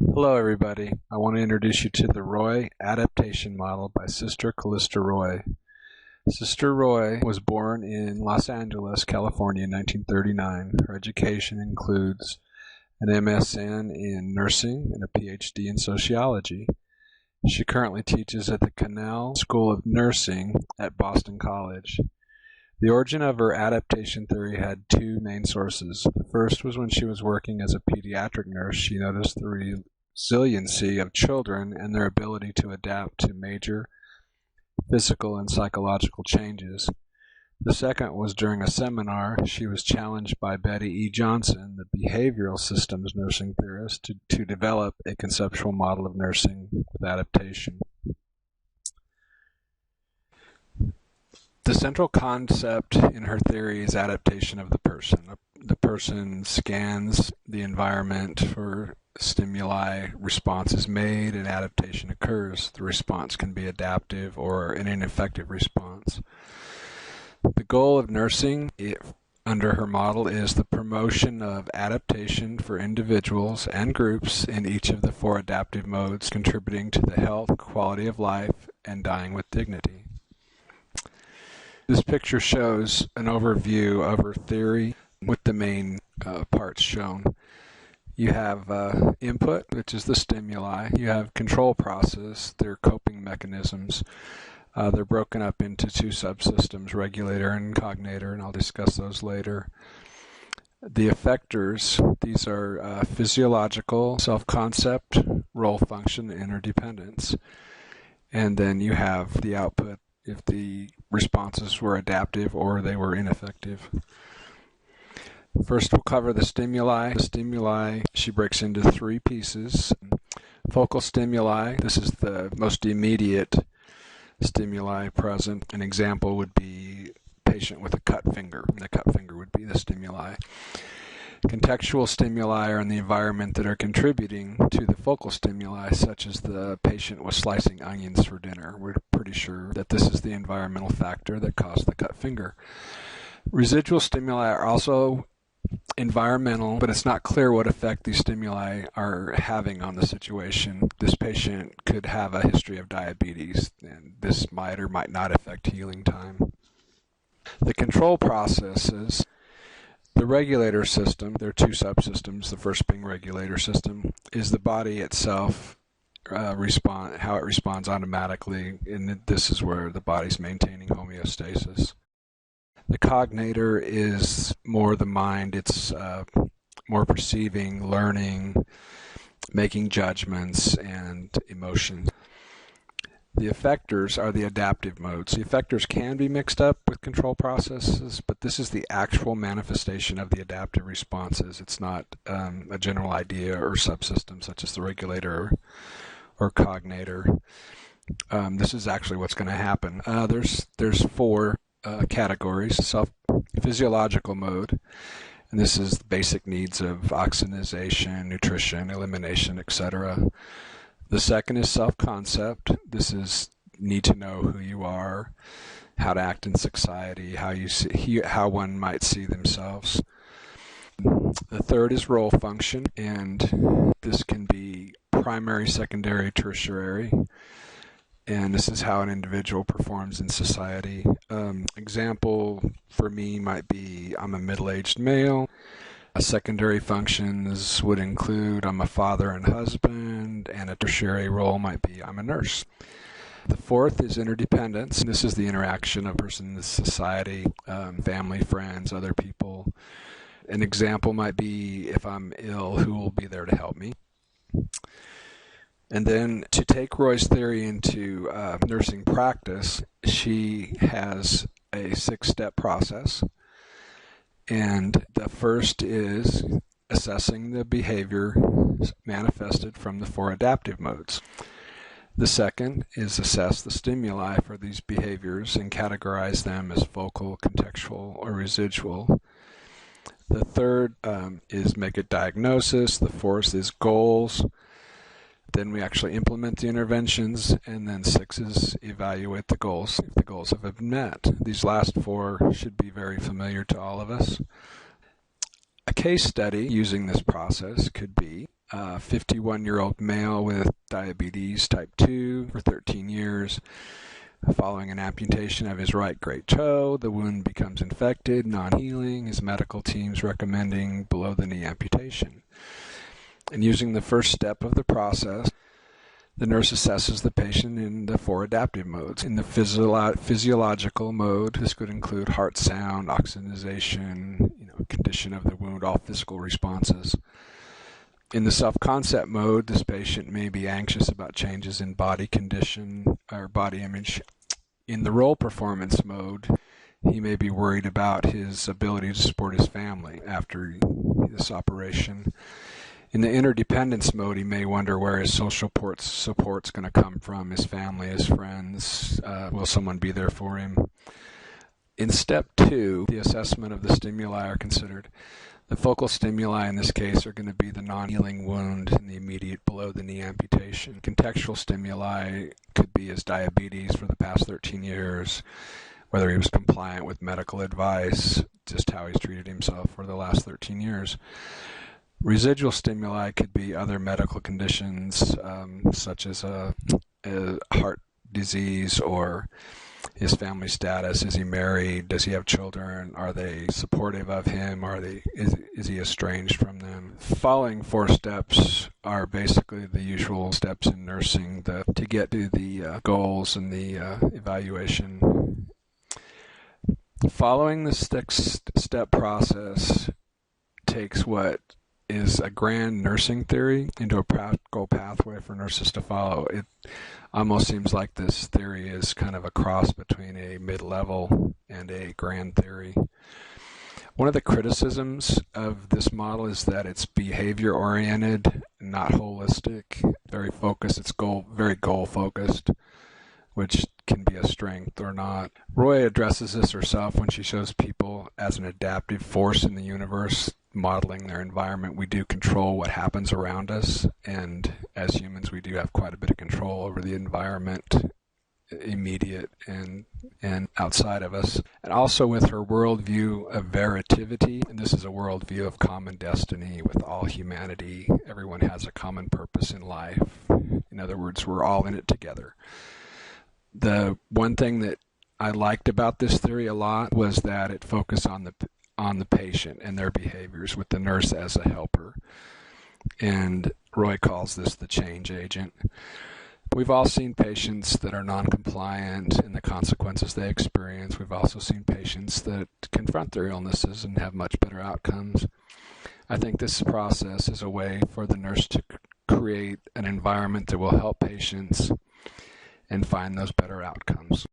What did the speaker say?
Hello everybody, I want to introduce you to the Roy Adaptation model by Sister Callista Roy. Sister Roy was born in Los Angeles, California in 1939. Her education includes an MSN in nursing and a PhD in sociology. She currently teaches at the Cannell School of Nursing at Boston College. The origin of her adaptation theory had two main sources. The first was when she was working as a pediatric nurse, she noticed the resiliency of children and their ability to adapt to major physical and psychological changes. The second was during a seminar. She was challenged by Betty E. Johnson, the behavioral systems nursing theorist, to develop a conceptual model of nursing with adaptation. The central concept in her theory is adaptation of the person. The person scans the environment for stimuli, response is made, and adaptation occurs. The response can be adaptive or an ineffective response. The goal of nursing, under her model, is the promotion of adaptation for individuals and groups in each of the four adaptive modes, contributing to the health, quality of life, and dying with dignity. This picture shows an overview of her theory with the main parts shown. You have input, which is the stimuli. You have control process, their coping mechanisms. They're broken up into two subsystems, regulator and cognator, and I'll discuss those later. The effectors, these are physiological, self-concept, role function, and interdependence. And then you have the output, if the responses were adaptive or they were ineffective. First, we'll cover the stimuli. The stimuli, she breaks into three pieces. Focal stimuli, this is the most immediate stimuli present. An example would be a patient with a cut finger. The cut finger would be the stimuli. Contextual stimuli are in the environment that are contributing to the focal stimuli, such as the patient was slicing onions for dinner. We're pretty sure that this is the environmental factor that caused the cut finger. Residual stimuli are also environmental, but it's not clear what effect these stimuli are having on the situation. This patient could have a history of diabetes, and this might or might not affect healing time. The control processes, the regulator system, there are two subsystems, the first being regulator system, is the body itself, how it responds automatically, and this is where the body's maintaining homeostasis. The cognator is more the mind, it's more perceiving, learning, making judgments, and emotions. The effectors are the adaptive modes. The effectors can be mixed up with control processes, but this is the actual manifestation of the adaptive responses. It's not a general idea or subsystem such as the regulator or cognator. This is actually what's going to happen. There's four categories. Physiological mode, and this is the basic needs of oxygenation, nutrition, elimination, etc. The second is self-concept. This is need to know who you are, how to act in society, how one might see themselves. The third is role function, and this can be primary, secondary, tertiary, and this is how an individual performs in society. Example for me might be I'm a middle-aged male. Secondary functions would include I'm a father and husband, and a tertiary role might be I'm a nurse. The fourth is interdependence. This is the interaction of a person in society, family, friends, other people. An example might be if I'm ill, who will be there to help me? And then to take Roy's theory into nursing practice, she has a 6-step process. And the first is assessing the behavior manifested from the four adaptive modes. The second is assess the stimuli for these behaviors and categorize them as focal, contextual, or residual. The third is make a diagnosis. The fourth is goals. Then we actually implement the interventions, and then 6 is evaluate the goals, if the goals have been met. These last 4 should be very familiar to all of us. A case study using this process could be 51-year-old male with diabetes type 2 for 13 years. Following an amputation of his right great toe, the wound becomes infected, non-healing. His medical team's recommending below-the-knee amputation. And using the first step of the process, the nurse assesses the patient in the 4 adaptive modes. In the physiological mode, this could include heart sound, oxygenation, condition of the wound, all physical responses. In the self-concept mode, this patient may be anxious about changes in body condition or body image. In the role performance mode, he may be worried about his ability to support his family after this operation. In the interdependence mode, he may wonder where his social support's going to come from, his family, his friends. Will someone be there for him? In step 2, the assessment of the stimuli are considered. The focal stimuli in this case are going to be the non-healing wound and the immediate below-the-knee amputation. Contextual stimuli could be his diabetes for the past 13 years, whether he was compliant with medical advice, just how he's treated himself for the last 13 years. Residual stimuli could be other medical conditions, such as a heart disease or his family status. Is he married? Does he have children? Are they supportive of him? Is he estranged from them? Following 4 steps are basically the usual steps in nursing to get to the goals and the evaluation. Following the 6-step process takes what is a grand nursing theory into a practical pathway for nurses to follow. It almost seems like this theory is kind of a cross between a mid-level and a grand theory. One of the criticisms of this model is that it's behavior-oriented, not holistic, very focused. It's very goal-focused, which can be a strength or not. Roy addresses this herself when she shows people as an adaptive force in the universe, modeling their environment. We do control what happens around us, and as humans we do have quite a bit of control over the environment, immediate and outside of us. And also with her worldview of veritivity, and this is a worldview of common destiny with all humanity. Everyone has a common purpose in life. In other words, we're all in it together. The one thing that I liked about this theory a lot was that it focused on the patient and their behaviors, with the nurse as a helper. And Roy calls this the change agent. We've all seen patients that are non-compliant and the consequences they experience. We've also seen patients that confront their illnesses and have much better outcomes. I think this process is a way for the nurse to create an environment that will help patients and find those better outcomes.